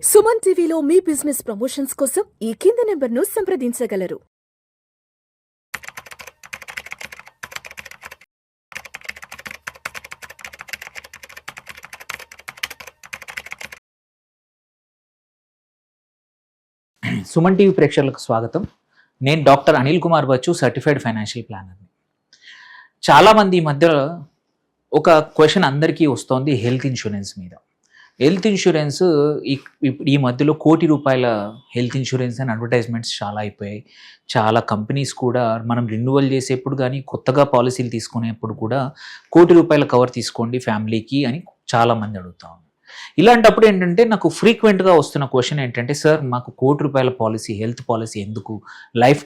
సుమన్ టీవీలో మీ business promotions కోసం ఈ కింది నెంబర్ను సంప్రదించగలరు. సుమన్ టీవీ ప్రేక్షకులకు స్వాగతం. నేను doctor Anil Kumar Bachchu, certified financial ప్లానర్ని. చాలామంది ఈ మధ్య ఒక క్వశ్చన్ అందరికీ వస్తోంది హెల్త్ ఇన్సూరెన్స్ మీద. హెల్త్ ఇన్సూరెన్స్ ఈ మధ్యలో ₹1,00,00,000 హెల్త్ ఇన్సూరెన్స్ అని అడ్వర్టైజ్మెంట్స్ చాలా అయిపోయాయి. చాలా కంపెనీస్ కూడా మనం రెన్యువల్ చేసేప్పుడు కానీ కొత్తగా పాలసీలు తీసుకునేప్పుడు కూడా ₹1,00,00,000 కవర్ తీసుకోండి ఫ్యామిలీకి అని చాలామంది అడుగుతా ఉన్నారు. ఇలాంటప్పుడు ఏంటంటే నాకు ఫ్రీక్వెంట్గా వస్తున్న క్వశ్చన్ ఏంటంటే, సార్ మాకు ₹1,00,00,000 పాలసీ, హెల్త్ పాలసీ ఎందుకు?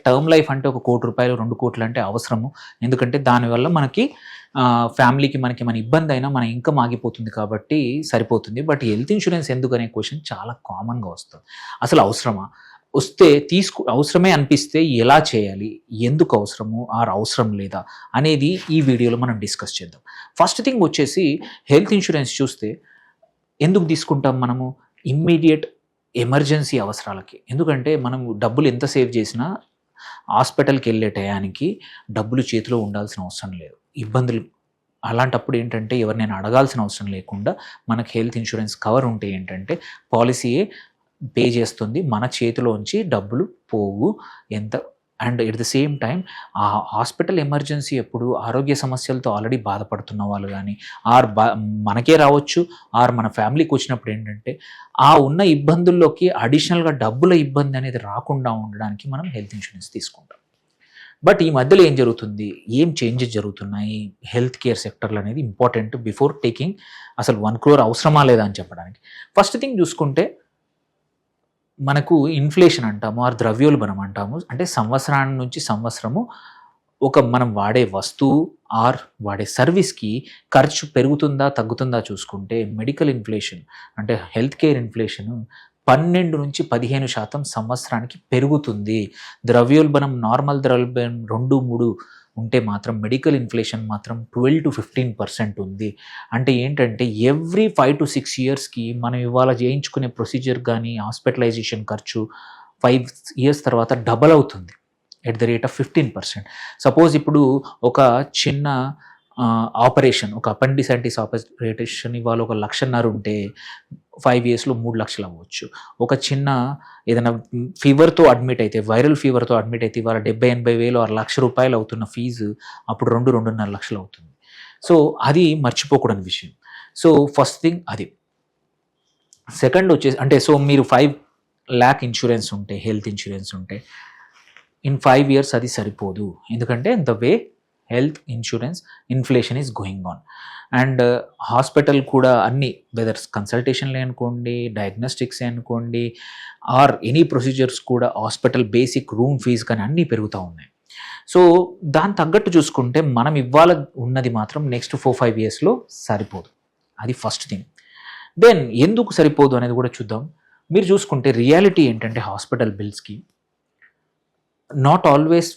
టర్మ్ లైఫ్ అంటే ఒక ₹1,00,00,000 ₹2,00,00,000 అంటే అవసరము. ఎందుకంటే దానివల్ల మనకి ఫ్యామిలీకి మనకి మన ఇబ్బంది అయినా మన ఇన్కమ్ ఆగిపోతుంది కాబట్టి సరిపోతుంది. బట్ హెల్త్ ఇన్సూరెన్స్ ఎందుకు అనే క్వశ్చన్ చాలా కామన్గా వస్తుంది. అసలు అవసరమా? వస్తే అవసరమే అనిపిస్తే ఎలా చేయాలి, ఎందుకు అవసరము అవసరం లేదా అనేది ఈ వీడియోలో మనం డిస్కస్ చేద్దాం. ఫస్ట్ థింగ్ వచ్చేసి హెల్త్ ఇన్సూరెన్స్ చూస్తే ఎందుకు తీసుకుంటాం మనము? ఇమ్మీడియట్ ఎమర్జెన్సీ అవసరాలకి. ఎందుకంటే మనం డబ్బులు ఎంత సేవ్ చేసినా హాస్పిటల్కి వెళ్ళే టయానికి డబ్బులు చేతిలో ఉండాల్సిన అవసరం లేదు. ఇబ్బందులు అలాంటప్పుడు ఏంటంటే ఎవరినైనా అడగాల్సిన అవసరం లేకుండా మనకి హెల్త్ ఇన్సూరెన్స్ కవర్ ఉంటే ఏంటంటే పాలసీయే పే చేస్తుంది, మన చేతిలోంచి డబ్బులు పోవు. And at the same time ఆ హాస్పిటల్ ఎమర్జెన్సీ ఎప్పుడు ఆరోగ్య సమస్యలతో ఆల్రెడీ బాధపడుతున్న వాళ్ళు కానీ మనకే రావచ్చు, మన ఫ్యామిలీకి వచ్చినప్పుడు ఏంటంటే ఆ ఉన్న ఇబ్బందుల్లోకి అడిషనల్గా డబ్బుల ఇబ్బంది అనేది రాకుండా ఉండడానికి మనం హెల్త్ ఇన్సూరెన్స్ తీసుకుంటాం. బట్ ఈ మధ్యలో ఏం జరుగుతుంది, ఏం చేంజెస్ జరుగుతున్నాయి హెల్త్ కేర్ సెక్టర్లో అనేది ఇంపార్టెంట్ బిఫోర్ టేకింగ్. అసలు 1 crore అవసరమా లేదా అని చెప్పడానికి ఫస్ట్ థింగ్ చూసుకుంటే మనకు ఇన్ఫ్లేషన్ అంటాము, ద్రవ్యోల్బణం అంటాము. అంటే సంవత్సరాన్ని నుంచి సంవత్సరము మనం వాడే వస్తువు వాడే సర్వీస్కి ఖర్చు పెరుగుతుందా తగ్గుతుందా చూసుకుంటే మెడికల్ ఇన్ఫ్లేషన్ అంటే హెల్త్ కేర్ ఇన్ఫ్లేషన్ 12 నుంచి 15% సంవత్సరానికి పెరుగుతుంది. నార్మల్ ద్రవ్యోల్బణం 2-3 ఉంటే మాత్రం మెడికల్ ఇన్ఫ్లేషన్ మాత్రం 12 to 15% ఉంది. అంటే ఏంటంటే ఎవ్రీ 5 to 6 ఇయర్స్కి మనం ఇవాళ చేయించుకునే ప్రొసీజర్ కానీ హాస్పిటలైజేషన్ ఖర్చు 5 years తర్వాత డబల్ అవుతుంది at the rate of 15%. Suppose ఇప్పుడు ఒక చిన్న ఆపరేషన్, ఒక అపెండిసైటిస్ ఆపరేషన్ ఇవాళ 1,50,000 ఉంటే 5 yearsలో 3 లక్షలు అవ్వచ్చు. ఒక చిన్న ఏదైనా ఫీవర్తో అడ్మిట్ అయితే, వైరల్ ఫీవర్తో అడ్మిట్ అయితే ఇవాళ 70,000-80,000 ₹1,00,000 అవుతున్న ఫీజు అప్పుడు 2-2.5 లక్షలు అవుతుంది. సో అది మర్చిపోకూడని విషయం. సో ఫస్ట్ థింగ్ అది. సెకండ్ వచ్చేసి అంటే సో మీరు 5 lakh ఇన్సూరెన్స్ ఉంటే, హెల్త్ ఇన్సూరెన్స్ ఉంటే ఇన్ 5 years అది సరిపోదు. ఎందుకంటే the way health insurance inflation is going on. And hospital కూడా అన్ని వెదర్ కన్సల్టేషన్లే అనుకోండి, డయాగ్నోస్టిక్సే అనుకోండి, ఎనీ ప్రొసీజర్స్ కూడా హాస్పిటల్ బేసిక్ రూమ్ ఫీజు కానీ అన్నీ పెరుగుతూ ఉన్నాయి. సో దాని తగ్గట్టు చూసుకుంటే మనం ఇవ్వాలి ఉన్నది మాత్రం నెక్స్ట్ 4-5 yearsలో సరిపోదు. అది ఫస్ట్ థింగ్. దెన్ ఎందుకు సరిపోదు అనేది కూడా చూద్దాం. మీరు చూసుకుంటే రియాలిటీ ఏంటంటే హాస్పిటల్ బిల్స్కి నాట్ ఆల్వేస్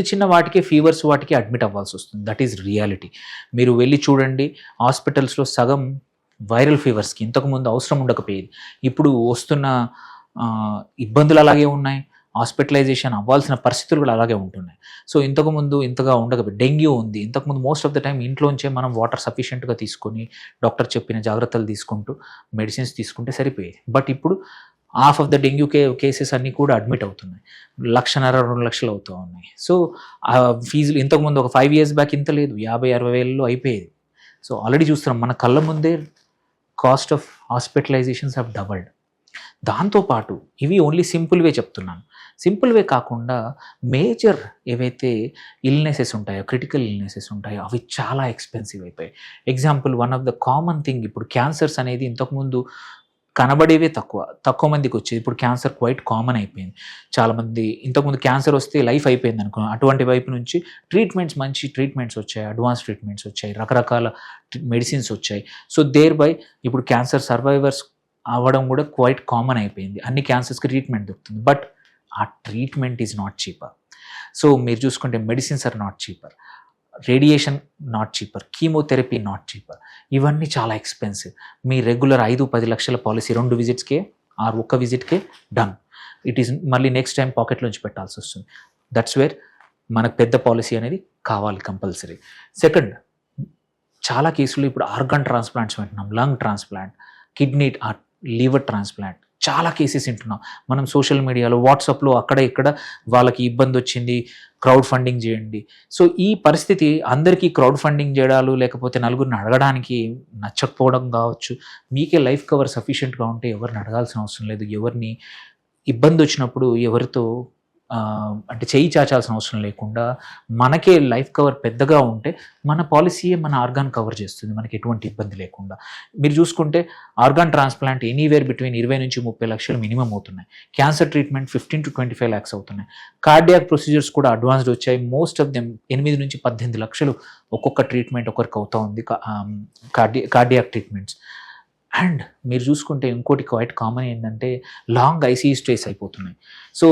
చిన్న వాటికి ఫీవర్స్ వాటికి అడ్మిట్ అవ్వాల్సి వస్తుంది. That is reality. మీరు వెళ్ళి చూడండి, హాస్పిటల్స్లో సగం వైరల్ ఫీవర్స్కి ఇంతకుముందు అవసరం ఉండకపోయేది, ఇప్పుడు వస్తున్న ఇబ్బందులు అలాగే ఉన్నాయి. హాస్పిటలైజేషన్ అవ్వాల్సిన పరిస్థితులు కూడా అలాగే ఉంటున్నాయి. సో ఇంతకుముందు ఇంతగా ఉండకపోయి డెంగ్యూ ఉంది. ఇంతకుముందు మోస్ట్ ఆఫ్ ద టైం ఇంట్లోంచే మనం వాటర్ సఫిషియెంట్గా తీసుకొని డాక్టర్ చెప్పిన జాగ్రత్తలు తీసుకుంటూ మెడిసిన్స్ తీసుకుంటే సరిపోయేది. బట్ ఇప్పుడు half of the dengue cases అన్నీ కూడా అడ్మిట్ అవుతున్నాయి. 1,50,000-2 లక్షలు అవుతూ ఉన్నాయి. సో ఆ ఫీజులు ఇంతకుముందు ఒక 5 years బ్యాక్ ఇంత లేదు, 50,000-60,000 అయిపోయేది. సో ఆల్రెడీ చూస్తున్నాం మన కళ్ళ ముందే cost of hospitalisations have doubled. దాంతోపాటు ఇవి ఓన్లీ సింపుల్ వే చెప్తున్నాను. సింపుల్ వే కాకుండా మేజర్ ఏవైతే ఇల్నెసెస్ ఉంటాయో, క్రిటికల్ ఇల్నెసెస్ ఉంటాయో అవి చాలా ఎక్స్పెన్సివ్ అయిపోయాయి. Example one of the common thing, ఇప్పుడు క్యాన్సర్స్ అనేది ఇంతకుముందు కనబడేవే తక్కువ మందికి వచ్చేది. ఇప్పుడు క్యాన్సర్ క్వైట్ కామన్ అయిపోయింది. చాలామంది ఇంతకుముందు క్యాన్సర్ వస్తే లైఫ్ అయిపోయింది అనుకో, అటువంటి వైపు నుంచి మంచి ట్రీట్మెంట్స్ వచ్చాయి, అడ్వాన్స్ ట్రీట్మెంట్స్ వచ్చాయి, రకరకాల మెడిసిన్స్ వచ్చాయి. సో దేర్ బై ఇప్పుడు క్యాన్సర్ సర్వైవర్స్ అవ్వడం కూడా క్వైట్ కామన్ అయిపోయింది. అన్ని క్యాన్సర్స్కి ట్రీట్మెంట్ దొరుకుతుంది. బట్ ఆ treatment is not cheaper. So మీరు చూసుకుంటే medicines are not cheaper, radiation not cheaper, chemotherapy not cheaper. ఇవన్నీ చాలా ఎక్స్పెన్సివ్. మీ రెగ్యులర్ 5-10 లక్షల పాలసీ 2 విజిట్స్కే ఆర్ ఒక్క విజిట్కే డన్. ఇట్ ఈస్ మళ్ళీ నెక్స్ట్ టైం పాకెట్లోంచి పెట్టాల్సి వస్తుంది. దట్స్ వేర్ మనకు పెద్ద పాలసీ అనేది కావాలి కంపల్సరీ. సెకండ్, చాలా కేసులు ఇప్పుడు ఆర్గాన్ ట్రాన్స్ప్లాంట్స్ వింటున్నాం, lung transplant, kidney, liver transplant, చాలా కేసెస్ వింటున్నాం మనం సోషల్ మీడియాలో, వాట్సాప్లో అక్కడ ఇక్కడ వాళ్ళకి ఇబ్బంది వచ్చింది, క్రౌడ్ ఫండింగ్ చేయండి. సో ఈ పరిస్థితి అందరికీ క్రౌడ్ ఫండింగ్ చేయడాలు లేకపోతే నలుగురిని అడగడానికి నచ్చకపోవడం కావచ్చు. మీకే లైఫ్ కవర్ సఫిషియెంట్గా ఉంటే ఎవరిని అడగాల్సిన అవసరం లేదు. ఎవరిని ఇబ్బంది వచ్చినప్పుడు ఎవరితో అంటే చేయి చాచాల్సిన అవసరం లేకుండా మనకే లైఫ్ కవర్ పెద్దగా ఉంటే మన పాలసీయే మన ఆర్గాన్ కవర్ చేస్తుంది, మనకి ఎటువంటి ఇబ్బంది లేకుండా. మీరు చూసుకుంటే ఆర్గాన్ ట్రాన్స్ప్లాంట్ ఎనీవేర్ బిట్వీన్ 20 నుంచి 30 లక్షలు మినిమం అవుతున్నాయి. క్యాన్సర్ ట్రీట్మెంట్ 15 to 25 lakhs అవుతున్నాయి. కార్డియాక్ ప్రొసీజర్స్ కూడా అడ్వాన్స్డ్ వచ్చాయి. మోస్ట్ ఆఫ్ దెమ్ 8 నుంచి 18 లక్షలు ఒక్కొక్క ట్రీట్మెంట్ ఒకరికి అవుతూ ఉంది, కార్డియాక్ ట్రీట్మెంట్స్. అండ్ మీరు చూసుకుంటే ఇంకోటి క్వైట్ కామన్ ఏంటంటే లాంగ్ ఐసీయూ స్టేస్ అయిపోతున్నాయి. So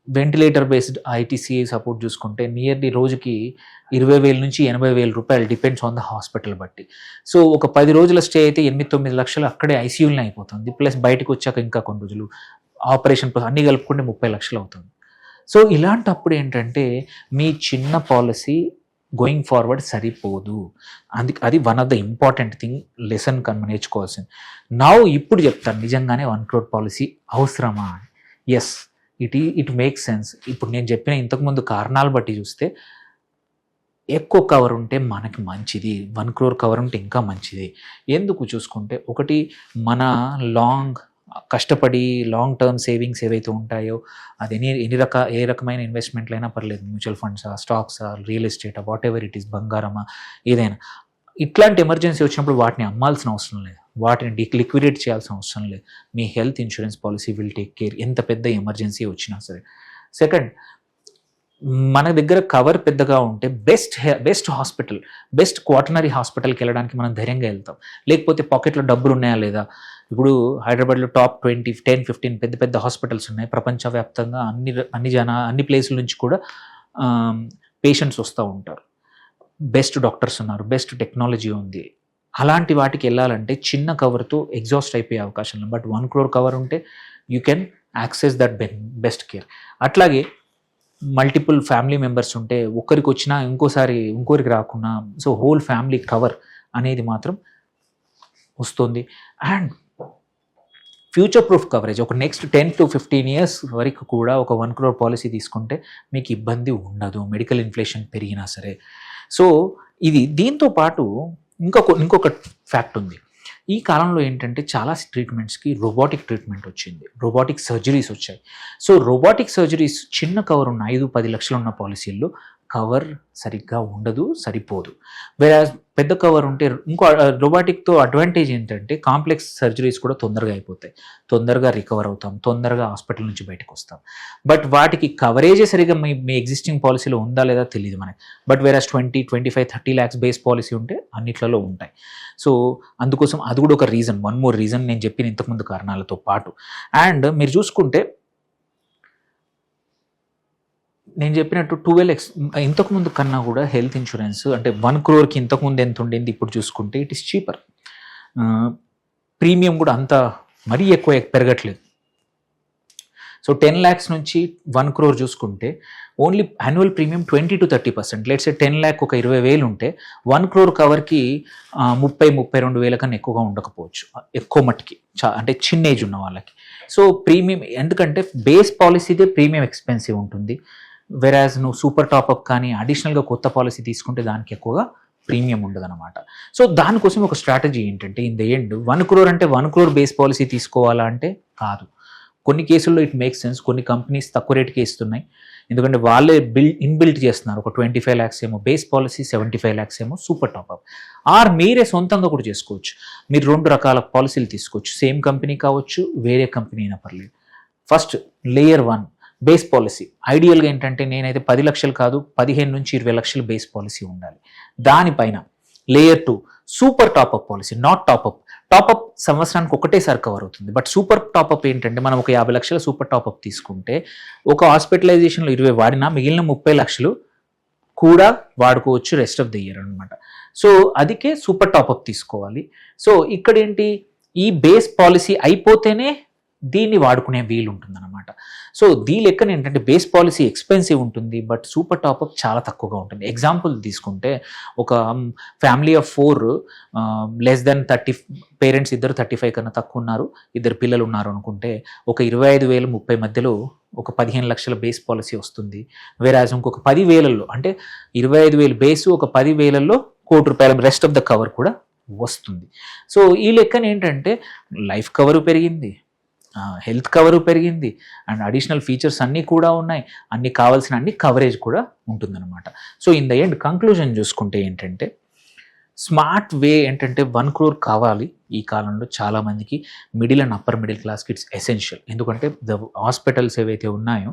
ventilator based ITC support చూసుకుంటే నియర్లీ రోజుకి 20,000 నుంచి 80,000 రూపాయలు, డిపెండ్స్ ఆన్ ద హాస్పిటల్ బట్టి. సో ఒక 10 రోజుల స్టే అయితే 8-9 లక్షలు అక్కడే ఐసీయూలోనే అయిపోతుంది. ప్లస్ బయటకు వచ్చాక ఇంకా కొన్ని రోజులు ఆపరేషన్ అన్నీ కలుపుకుంటే 30 లక్షలు అవుతుంది. సో ఇలాంటప్పుడు ఏంటంటే మీ చిన్న పాలసీ గోయింగ్ ఫార్వర్డ్ సరిపోదు. అది one of the important thing lesson నేర్చుకోవాల్సింది. నా ఇప్పుడు చెప్తాను నిజంగానే 1 crore పాలసీ అవసరమా అని. Yes, it makes sense. ఇప్పుడు నేను చెప్పిన ఇంతకుముందు కారణాలు బట్టి చూస్తే ఎక్కువ కవర్ ఉంటే మనకి మంచిది, 1 crore కవర్ ఉంటే ఇంకా మంచిది. ఎందుకు చూసుకుంటే ఒకటి మన కష్టపడి లాంగ్ టర్మ్ సేవింగ్స్ ఏవైతే ఉంటాయో అది ఏ రకమైన ఇన్వెస్ట్మెంట్లు అయినా పర్లేదు, మ్యూచువల్ ఫండ్సా, స్టాక్సా, రియల్ ఎస్టేటా, వాట్ ఎవర్ ఇట్ ఈస్, బంగారమా, ఏదైనా ఇట్లాంటి ఎమర్జెన్సీ వచ్చినప్పుడు వాటిని అమ్మాల్సిన అవసరం లేదు, వాటిని లిక్విడేట్ చేయాల్సిన అవసరం లేదు. మీ health insurance policy will take care, ఎంత పెద్ద ఎమర్జెన్సీ వచ్చినా సరే. సెకండ్, మన దగ్గర కవర్ పెద్దగా ఉంటే బెస్ట్ హాస్పిటల్, బెస్ట్ క్వాటర్నరీ హాస్పిటల్కి వెళ్ళడానికి మనం ధైర్యంగా వెళ్తాం. లేకపోతే పాకెట్లో డబ్బులు ఉన్నాయా లేదా? ఇప్పుడు హైదరాబాద్లో టాప్ 20, 10, 15 పెద్ద పెద్ద హాస్పిటల్స్ ఉన్నాయి. ప్రపంచవ్యాప్తంగా అన్ని ప్లేసుల నుంచి కూడా పేషెంట్స్ వస్తూ ఉంటారు. బెస్ట్ డాక్టర్స్ ఉన్నారు, బెస్ట్ టెక్నాలజీ ఉంది. అలాంటి వాటికి వెళ్ళాలంటే చిన్న కవర్తో ఎగ్జాస్ట్ అయిపోయే అవకాశం లేదు. బట్ 1 crore కవర్ ఉంటే you can access that best care. అట్లాగే మల్టిపుల్ ఫ్యామిలీ మెంబర్స్ ఉంటే ఒక్కరికి వచ్చినా ఇంకోరికి రాకుండా, సో హోల్ ఫ్యామిలీ కవర్ అనేది మాత్రం వస్తుంది. అండ్ ఫ్యూచర్ ప్రూఫ్ కవరేజ్, ఒక నెక్స్ట్ 10 to 15 years వరకు కూడా ఒక 1 crore పాలసీ తీసుకుంటే మీకు ఇబ్బంది ఉండదు, మెడికల్ ఇన్ఫ్లేషన్ పెరిగినా సరే. సో ఇది దీంతో పాటు ఇంకొక ఫ్యాక్ట్ ఉంది. ఈ కాలంలో ఏంటంటే చాలా ట్రీట్మెంట్స్కి రోబోటిక్ ట్రీట్మెంట్ వచ్చింది, రోబోటిక్ సర్జరీస్ వచ్చాయి. సో రోబోటిక్ సర్జరీస్ చిన్న కవర్ ఉన్న 5-10 లక్షలు ఉన్న పాలసీల్లో కవర్ సరిగ్గా ఉండదు, సరిపోదు. వేరాజ్ పెద్ద కవర్ ఉంటే ఇంకో రోబోటిక్తో అడ్వాంటేజ్ ఏంటంటే కాంప్లెక్స్ సర్జరీస్ కూడా తొందరగా అయిపోతాయి, తొందరగా రికవర్ అవుతాం, తొందరగా హాస్పిటల్ నుంచి బయటకు వస్తాం. బట్ వాటికి కవరేజే సరిగ్గా మీ ఎగ్జిస్టింగ్ పాలసీలో ఉందా లేదా తెలియదు మనకి. But whereas 20, 25, 30 lakhs base policy ఉంటే అన్నిట్లలో ఉంటాయి. సో అందుకోసం అది కూడా ఒక రీజన్, వన్ మోర్ రీజన్ నేను చెప్పిన ఇంతకుముందు కారణాలతో పాటు. అండ్ మీరు చూసుకుంటే నేను చెప్పినట్టు 12x ఇంతకుముందు కన్నా కూడా హెల్త్ ఇన్సూరెన్స్ అంటే 1 crore ఇంతకుముందు ఎంత ఉండేది ఇప్పుడు చూసుకుంటే ఇట్ ఈస్ చీపర్. ప్రీమియం కూడా అంత మరీ ఎక్కువ పెరగట్లేదు. సో 10 lakhs నుంచి 1 crore చూసుకుంటే only annual premium 20 to 30%. Let's say 10 lakh ఒక 20,000 ఉంటే 1 crore కవర్కి 30-32,000 కన్నా ఎక్కువగా ఉండకపోవచ్చు, ఎక్కువ మట్టుకి అంటే చిన్న ఏజ్ ఉన్న వాళ్ళకి. సో ప్రీమియం ఎందుకంటే బేస్ పాలసీదే ప్రీమియం ఎక్స్పెన్సివ్ ఉంటుంది. వెరాజ్ నువ్వు సూపర్ టాప్అప్ కానీ అడిషనల్గా కొత్త పాలసీ తీసుకుంటే దానికి ఎక్కువగా ప్రీమియం ఉండదు అనమాట. సో దానికోసం ఒక స్ట్రాటజీ ఏంటంటే ఇన్ ద ఎండ్ 1 crore అంటే 1 crore బేస్ పాలసీ తీసుకోవాలా అంటే కాదు. కొన్ని కేసుల్లో ఇట్ మేక్స్ సెన్స్, కొన్ని కంపెనీస్ తక్కువ రేటుకే ఇస్తున్నాయి ఎందుకంటే వాళ్ళే ఇన్బిల్ట్ చేస్తున్నారు. ఒక 25 lakhs ఏమో బేస్ పాలసీ, 75 lakhs ఏమో సూపర్ టాప్అప్. ఆర్ మీరే సొంతంగా కూడా చేసుకోవచ్చు. మీరు 2 రకాల పాలసీలు తీసుకోవచ్చు, సేమ్ కంపెనీ కావచ్చు, వేరే కంపెనీ అయినా పర్లేదు. First layer 1 base policy. ఐడియల్గా ఏంటంటే నేనైతే 10 లక్షలు కాదు 15 నుంచి 20 లక్షలు బేస్ పాలసీ ఉండాలి. దానిపైన layer 2 super top-up policy, not top-up. Top-up సంవత్సరానికి ఒకటేసారి కవర్ అవుతుంది. బట్ సూపర్ టాప్అప్ ఏంటంటే మనం ఒక 50 లక్షల సూపర్ టాప్అప్ తీసుకుంటే ఒక హాస్పిటలైజేషన్లో 20 వాడినా మిగిలిన 30 లక్షలు కూడా వాడుకోవచ్చు రెస్ట్ ఆఫ్ ద ఇయర్ అనమాట. సో అదికే సూపర్ టాప్అప్ తీసుకోవాలి. సో ఇక్కడ ఏంటి, ఈ బేస్ పాలసీ అయిపోతేనే దీన్ని వాడుకునే వీలు ఉంటుందన్నమాట. సో దీని లెక్కన ఏంటంటే బేస్ పాలసీ ఎక్స్పెన్సివ్ ఉంటుంది, బట్ సూపర్ టాప్అప్ చాలా తక్కువగా ఉంటుంది. ఎగ్జాంపుల్ తీసుకుంటే ఒక family of 4 less than 30 parents ఇద్దరు 35 కన్నా తక్కువ ఉన్నారు, ఇద్దరు పిల్లలు ఉన్నారు అనుకుంటే ఒక 25,000 30 మధ్యలో ఒక 15 లక్షల బేస్ పాలసీ వస్తుంది. వేరాజ్ ఇంకొక 10,000లో అంటే 25,000 బేసు ఒక 10,000లో ₹1,00,00,000 రెస్ట్ ఆఫ్ ద కవర్ కూడా వస్తుంది. సో ఈ లెక్కన ఏంటంటే లైఫ్ కవరు పెరిగింది, హెల్త్ కవరు పెరిగింది, అండ్ అడిషనల్ ఫీచర్స్ అన్నీ కూడా ఉన్నాయి, అన్ని కావాల్సిన అన్ని కవరేజ్ కూడా ఉంటుందన్నమాట. So in the end conclusion చూసుకుంటే ఏంటంటే స్మార్ట్ వే ఏంటంటే 1 crore కావాలి ఈ కాలంలో చాలామందికి. మిడిల్ అండ్ అప్పర్ మిడిల్ క్లాస్కి ఇట్స్ ఎసెన్షియల్. ఎందుకంటే ద హాస్పిటల్స్ ఏవైతే ఉన్నాయో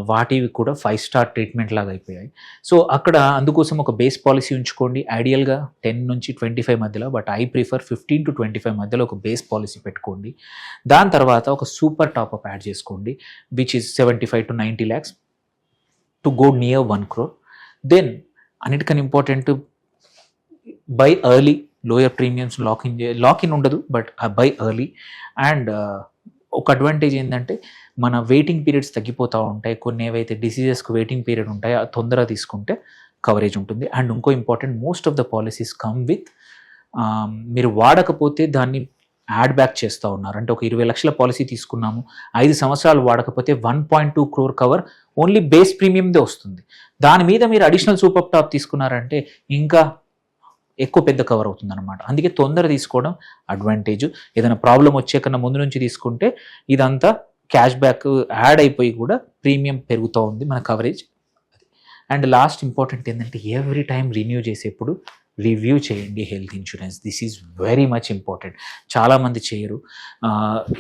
వాటివి కూడా 5 స్టార్ ట్రీట్మెంట్ లాగా అయిపోయాయి. సో అక్కడ అందుకోసం ఒక బేస్ పాలసీ ఉంచుకోండి, ఐడియల్గా 10 నుంచి 25 మధ్యలో, బట్ ఐ ప్రిఫర్ 15 to 25 మధ్యలో ఒక బేస్ పాలసీ పెట్టుకోండి. దాని తర్వాత ఒక సూపర్ టాప్అప్ యాడ్ చేసుకోండి, which is 75 to 90 lakhs to go near 1 crore. Then అన్నిటికన్నా important, buy early, lower premiums lock in ఉండదు, బట్ బై ఎర్లీ. అండ్ ఒక అడ్వాంటేజ్ ఏంటంటే మన వెయిటింగ్ పీరియడ్స్ తగ్గిపోతూ ఉంటాయి. కొన్ని ఏవైతే డిసీజెస్కి వెయిటింగ్ పీరియడ్ ఉంటాయో అది తొందరగా తీసుకుంటే కవరేజ్ ఉంటుంది. అండ్ ఇంకో important, most of the policies come with మీరు వాడకపోతే దాన్ని యాడ్ బ్యాక్ చేస్తూ ఉన్నారు. అంటే ఒక 20 లక్షల పాలసీ తీసుకున్నాము, 5 సంవత్సరాలు వాడకపోతే 1.2 crore కవర్ ఓన్లీ బేస్ ప్రీమియందే వస్తుంది. దాని మీద మీరు అడిషనల్ సూపర్ టాప్ తీసుకున్నారంటే ఇంకా ఎక్కువ పెద్ద కవర్ అవుతుంది అనమాట. అందుకే తొందర తీసుకోవడం అడ్వాంటేజ్. ఏదైనా ప్రాబ్లం వచ్చే కన్నా ముందు నుంచి తీసుకుంటే ఇదంతా క్యాష్ బ్యాక్ యాడ్ అయిపోయి కూడా ప్రీమియం పెరుగుతూ ఉంది మన కవరేజ్. అండ్ లాస్ట్ ఇంపార్టెంట్ ఏంటంటే ఎవ్రీ టైం రిన్యూ చేసేప్పుడు రివ్యూ చేయండి health insurance. This is very much important. చాలామంది చేయరు.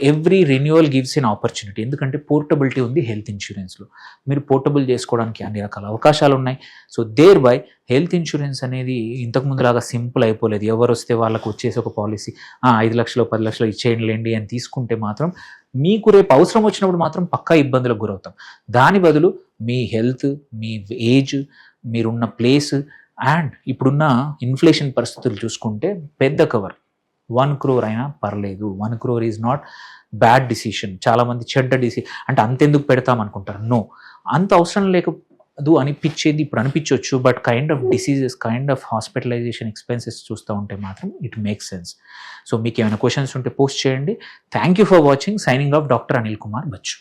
Every renewal gives an opportunity. ఎందుకంటే పోర్టబిలిటీ ఉంది హెల్త్ ఇన్సూరెన్స్లో. మీరు పోర్టబుల్ చేసుకోవడానికి అన్ని రకాల అవకాశాలు ఉన్నాయి. So thereby health insurance అనేది ఇంతకుముందులాగా సింపుల్ అయిపోలేదు. ఎవరు వస్తే వాళ్ళకు వచ్చేసి ఒక పాలసీ 5 లక్షలు 10 లక్షలు ఇచ్చేయండి అని తీసుకుంటే మాత్రం మీకు రేపు అవసరం వచ్చినప్పుడు మాత్రం పక్కా ఇబ్బందులకు గురవుతాం. దాని బదులు మీ హెల్త్, మీ ఏజ్, మీరున్న ప్లేస్ అండ్ ఇప్పుడున్న ఇన్ఫ్లేషన్ పరిస్థితులు చూసుకుంటే పెద్ద కవర్ 1 crore అయినా పర్లేదు. 1 crore is not bad decision. చాలామంది చెడ్డ అంటే అంతెందుకు పెడతాం అనుకుంటారు. నో, అంత అవసరం లేకదు అనిపించేది ఇప్పుడు అనిపించవచ్చు, but kind of diseases, kind of hospitalization expenses చూస్తూ ఉంటే మాత్రం ఇట్ మేక్స్ సెన్స్. సో మీకు ఏమైనా క్వశ్చన్స్ ఉంటే పోస్ట్ చేయండి. Thank you for watching. Signing off doctor Anil Kumar Bachu.